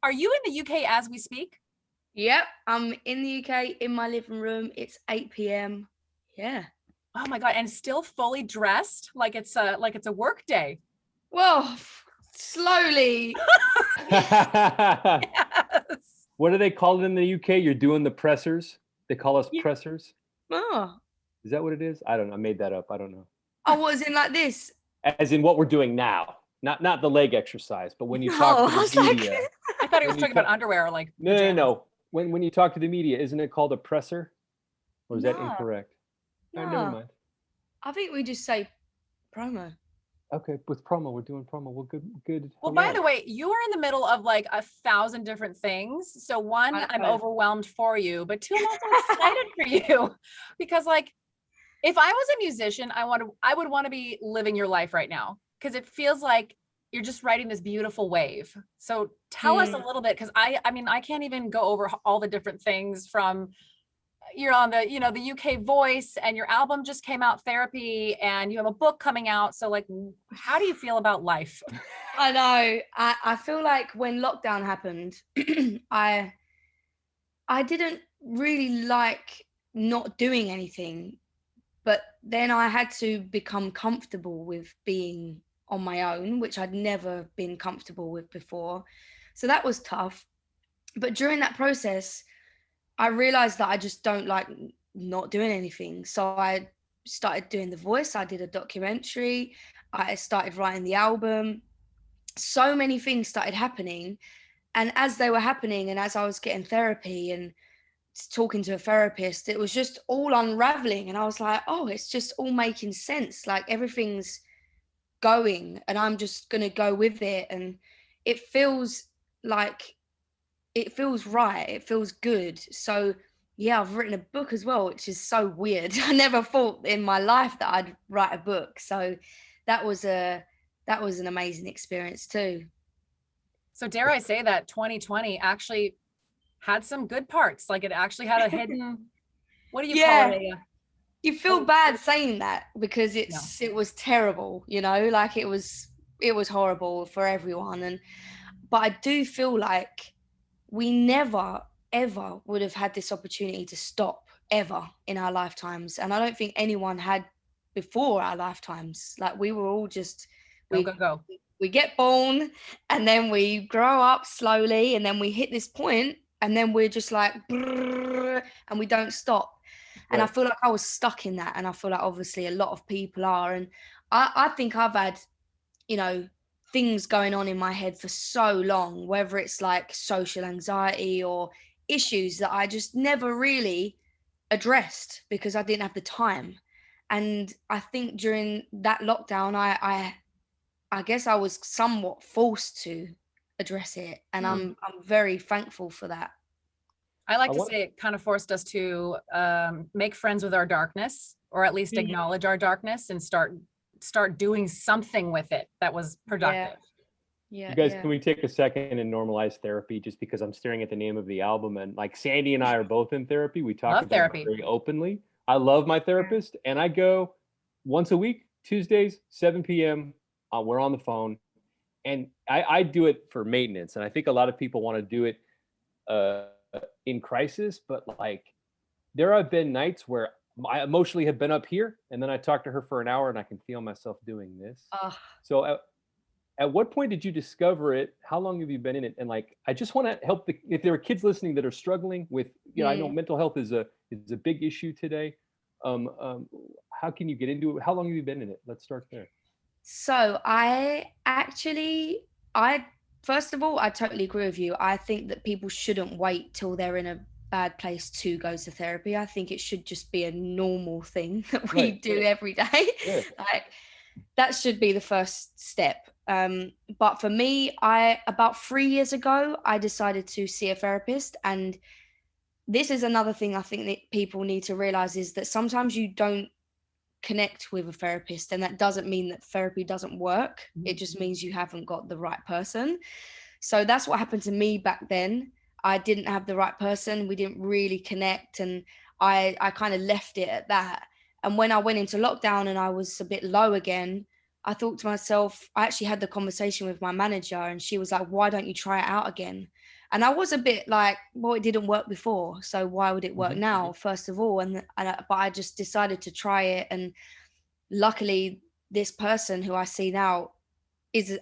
Are you in the UK as we speak? Yep, I'm in the UK in my living room. It's 8 p.m. Yeah. Oh my God. And still fully dressed like it's a work day. Well, slowly. Yes. What do they call it in the UK? You're doing the pressers. They call us Yeah. pressers. Oh. Is that what it is? I don't know. I made that up. I don't know. Oh, what is it like this? As in what we're doing now, not the leg exercise, but when you No, talk I to the was like, media. I thought he was When you talking about talk- underwear, like No, no, pajamas. no. When you talk to the media, isn't it called a presser? Or is that No, incorrect? No, never no. mind. I think we just say promo. Okay, with promo, we're doing promo. Well, good. Well, Hurry by up. the way, you are in the middle of like 1,000 different things. So one, I I'm know. overwhelmed for you, but two, I'm also excited for you because like if I was a musician, I would want to be living your life right now because it feels like you're just riding this beautiful wave. So tell us a little bit because I mean I can't even go over all the different things from you're on the the UK Voice and your album just came out Therapy and you have a book coming out. So like how do you feel about life? I know. I feel like when lockdown happened, I didn't really like not doing anything, but then I had to become comfortable with being on my own, which I'd never been comfortable with before. So that was tough. But during that process, I realized that I just don't like not doing anything. So I started doing The Voice. I did a documentary. I started writing the album. So many things started happening. And as they were happening, and as I was getting therapy and talking to a therapist, it was just all unraveling. And I was like, oh, it's just all making sense. Like everything's going, and I'm just going to go with it. And it feels like it feels right. It feels good. So yeah, I've written a book as well, which is so weird. I never thought in my life that I'd write a book. So that was an amazing experience too. So dare I say that 2020 actually had some good parts. Like it actually had a hidden, what do you call Yeah, it? you feel bad saying that because No. it was terrible, like it was horrible for everyone. And but I do feel like we never ever would have had this opportunity to stop ever in our lifetimes, and I don't think anyone had before our lifetimes. Like we were all just Go, go, we go. we get born, and then we grow up slowly, and then we hit this point, and then we're just like brrr, and we don't stop. And I Right. feel like I was stuck in that, and I feel like obviously a lot of people are. And I think I've had, you know, things going on in my head for so long, whether it's like social anxiety or issues that I just never really addressed because I didn't have the time. And I think during that lockdown, I guess I was somewhat forced to address it, and Hmm. I'm very thankful for that. I like I to want. say it kind of forced us to make friends with our darkness, or at least Mm. acknowledge our darkness and start doing something with it that was Yeah, productive. yeah, You guys, yeah. can we take a second and normalize therapy? Just because I'm staring at the name of the album, and like Sandy and I are both in therapy, we talk Love about it therapy. very openly. I love my therapist, and I go once a week, Tuesdays, 7 p.m. We're on the phone, and I do it for maintenance, and I think a lot of people want to do it uh, in crisis, but like there have been nights where I emotionally have been up here, and then I talk to her for an hour, and I can feel myself doing this. Oh, So at what point did you discover it? How long have you been in it? And like, I just want to help if there are kids listening that are struggling with, I know mm. mental health is a big issue today. Um, um, how can you get into it? How long have you been in it? Let's start there. So I first of all, I totally agree with you. I think that people shouldn't wait till they're in a bad place to go to therapy. I think it should just be a normal thing that we Right. do every day. Yeah. Like that should be the first step. But for me, I about 3 years ago, I decided to see a therapist. And this is another thing I think that people need to realize is that sometimes you don't connect with a therapist, and that doesn't mean that therapy doesn't work. It Mhm. just means you haven't got the right person. So that's what happened to me back then. I didn't have the right person. We didn't really connect, and I kind of left it at that. And when I went into lockdown and I was a bit low again, I thought to myself, I actually had the conversation with my manager, and she was like, why don't you try it out again? And I was a bit like, well, it didn't work before, so why would it work Mhm. now, first of all? But I just decided to try it, and luckily, this person who I see now is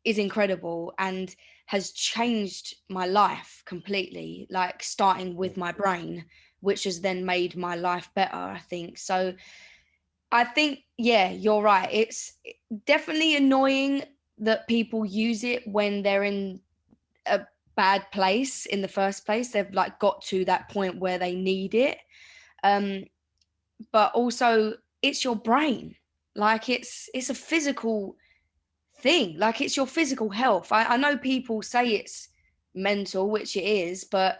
is incredible and has changed my life completely. Like starting with my brain, which has then made my life better, I think. So I think, yeah, you're right. It's definitely annoying that people use it when they're in a bad place in the first place. They've like got to that point where they need it. Um, but also it's your brain. Like it's a physical thing. Like it's your physical health. I know people say it's mental, which it is, but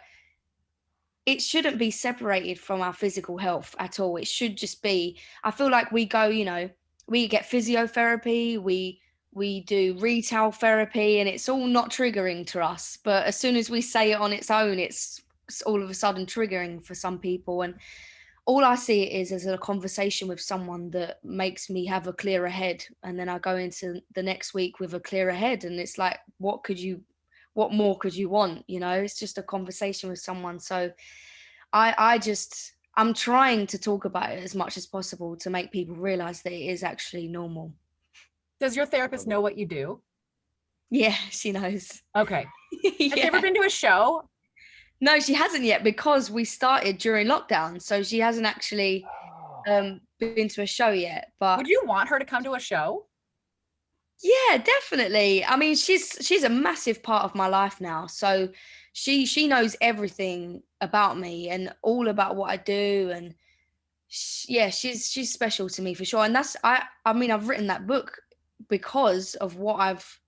it shouldn't be separated from our physical health at all. It should just be, I feel like we go, you know, we get physiotherapy, we do retail therapy, and it's all not triggering to us. But as soon as we say it on its own, it's all of a sudden triggering for some people. And all I see it is as a conversation with someone that makes me have a clearer head. And then I go into the next week with a clearer head. And it's like, what more could you want? You know, it's just a conversation with someone. So I'm trying to talk about it as much as possible to make people realize that it is actually normal. Does your therapist know what you do? Yeah, she knows. Okay. Has she Yeah. ever been to a show? No, she hasn't yet because we started during lockdown. So she hasn't actually been to a show yet. But Would you want her to come to a show? yeah, definitely. I mean, she's a massive part of my life now. So she knows everything about me and all about what I do. And yeah, she's special to me for sure. And that's I mean, I've written that book because of what I've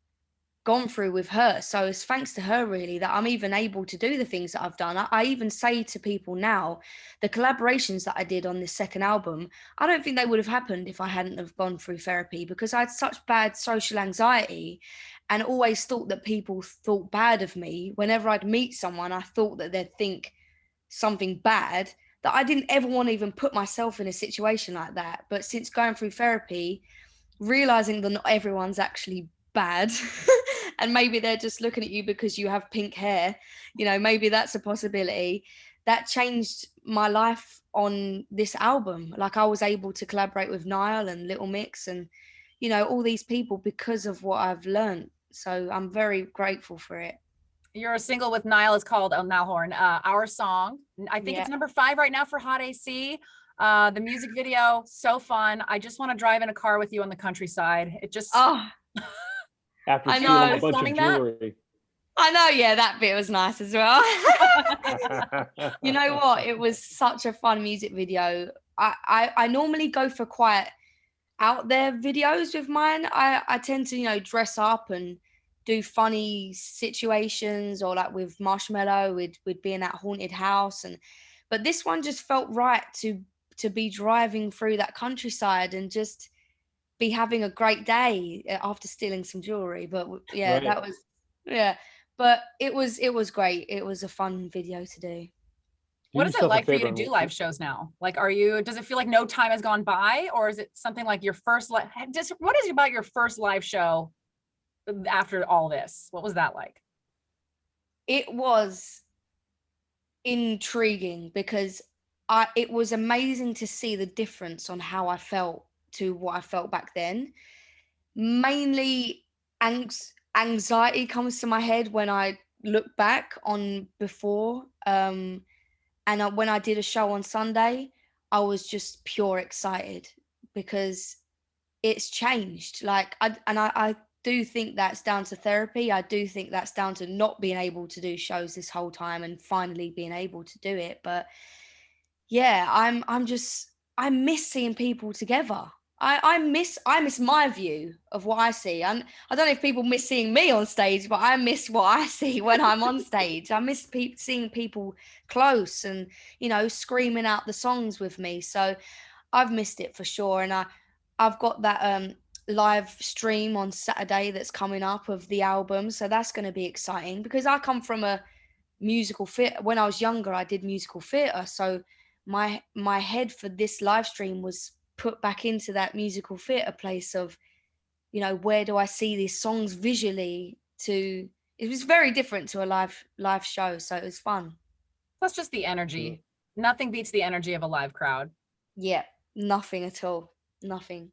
gone through with her. So it's thanks to her really that I'm even able to do the things that I've done. I even say to people now, the collaborations that I did on this second album, I don't think they would have happened if I hadn't have gone through therapy, because I had such bad social anxiety and always thought that people thought bad of me. Whenever I'd meet someone, I thought that they'd think something bad, that I didn't ever want to even put myself in a situation like that. But since going through therapy, realizing that not everyone's actually bad and maybe they're just looking at you because you have pink hair, you know, maybe that's a possibility. That changed my life on this album. Like I was able to collaborate with Niall and Little Mix and, you know, all these people because of what I've learned. So I'm very grateful for it. Your single with Niall is called Niall Horan, Our Song. I think it's number 5 right now for Hot AC. The music video, so fun. I just want to drive in a car with you on the countryside. It just After I stealing know. a bunch of Filming that? jewelry. I know, yeah, that bit was nice as well. You know what? It was such a fun music video. I normally go for quite out there videos with mine. I tend to, you know, dress up and do funny situations, or like with Marshmello, we'd be in that haunted house. And but this one just felt right to be driving through that countryside and just be having a great day after stealing some jewelry. But yeah, Right. that was yeah. But it was great. It was a fun video to do. What Do is it yourself a like for you to favor do and- live shows now? Like, does it feel like no time has gone by, or is it something like your first what is it about your first live show after all this? What was that like? It was intriguing because it was amazing to see the difference on how I felt to what I felt back then. Mainly anxiety comes to my head when I look back on before. When I did a show on Sunday, I was just pure excited because it's changed. Like I do think that's down to therapy. I do think that's down to not being able to do shows this whole time and finally being able to do it. But yeah, I miss seeing people together. I miss my view of what I see. And I don't know if people miss seeing me on stage, but I miss what I see when I'm on stage. I miss seeing people close and, you know, screaming out the songs with me. So I've missed it for sure. And I've got that live stream on Saturday that's coming up of the album. So that's going to be exciting because I come from a musical theatre. When I was younger, I did musical theatre. So my head for this live stream was put back into that musical theatre place of you know, where do I see these songs visually, to it was very different to a live show, so it was fun. Plus just the energy. Nothing beats the energy of a live crowd. Yeah, nothing at all. Nothing.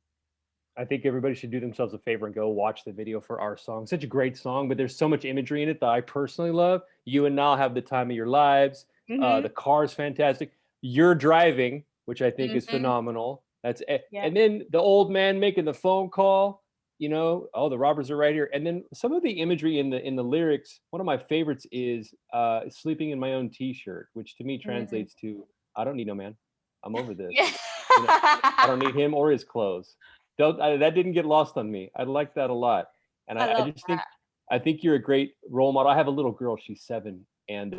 I think everybody should do themselves a favor and go watch the video for Our Song. Such a great song, but there's so much imagery in it that I personally love. You and Nile have the time of your lives. Mhm. The car is fantastic. You're driving, which I think is Mhm. phenomenal. Yeah. And then the old man making the phone call. Oh, the robbers are right here. And then some of the imagery in the lyrics. One of my favorites is sleeping in my own t-shirt, which to me translates to I don't need no man. I'm over this. Yeah. I don't need him or his clothes. That didn't get lost on me. I like that a lot, and I I love just think you're a great role model. I have a little girl; she's 7, and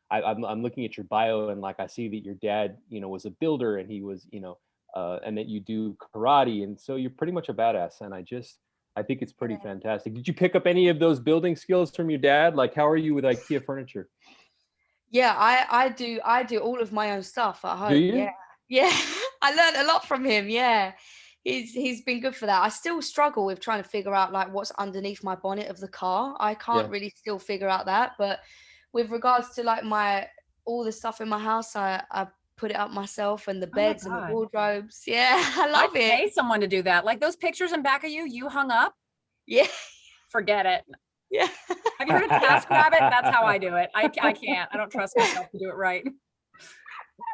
I'm looking at your bio, and like I see that your dad, was a builder, and he was, and that you do karate, and so you're pretty much a badass. And I think it's pretty fantastic. Did you pick up any of those building skills from your dad? Like, how are you with IKEA furniture? Yeah, I do all of my own stuff at home. Do you? Yeah. Yeah. I learned a lot from him. Yeah. He's been good for that. I still struggle with trying to figure out like what's underneath my bonnet of the car. I can't Yeah. really still figure out that. But with regards to like all the stuff in my house, I put it up myself, and the Oh my beds and the God. wardrobes. Yeah, I love I'd it. pay someone to do that. Like those pictures in back of you hung up. Yeah. Forget it. Yeah. Have you heard of TaskRabbit? That's how I do it. I can't. I don't trust myself to do it right.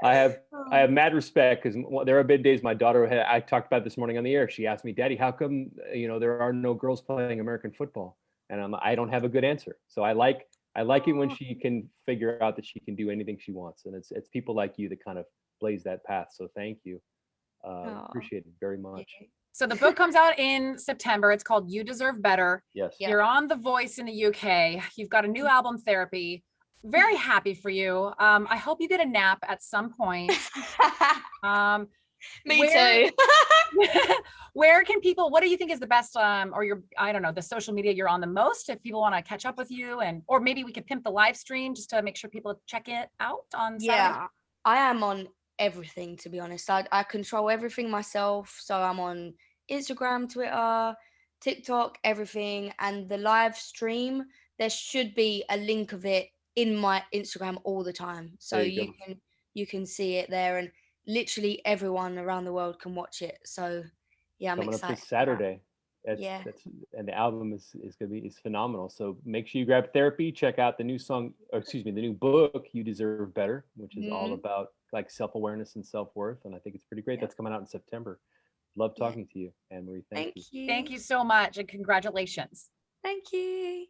I have mad respect because there have been days my daughter I talked about this morning on the air. She asked me, "Daddy, how come there are no girls playing American football?" And I don't have a good answer. So I like it when she can figure out that she can do anything she wants, and it's people like you that kind of blaze that path. So thank you, appreciate it very much. So the book comes out in September. It's called You Deserve Better. Yes. Yeah. You're on The Voice in the UK. You've got a new album, Therapy. Very happy for you. I hope you get a nap at some point. Me too. Where can people, what do you think is the best, or I don't know, the social media you're on the most, if people want to catch up with you, or maybe we could pimp the live stream just to make sure people check it out on Saturday? Yeah, I am on everything, to be honest. I control everything myself. So I'm on Instagram, Twitter, TikTok, everything. And the live stream, there should be a link of it in my Instagram all the time. So There you go. you can see it there, and literally everyone around the world can watch it. So yeah, I'm Coming up excited this for that. Saturday. Yeah. And the album is phenomenal. So make sure you grab Therapy, check out the new song, or excuse me, the new book, You Deserve Better, which is all Mhm. about like self-awareness and self-worth. And I think it's pretty great. Yeah. That's coming out in September. Love Yeah. talking to you, Anne Marie. Thank you. Thank you. Thank you so much and congratulations. Thank you.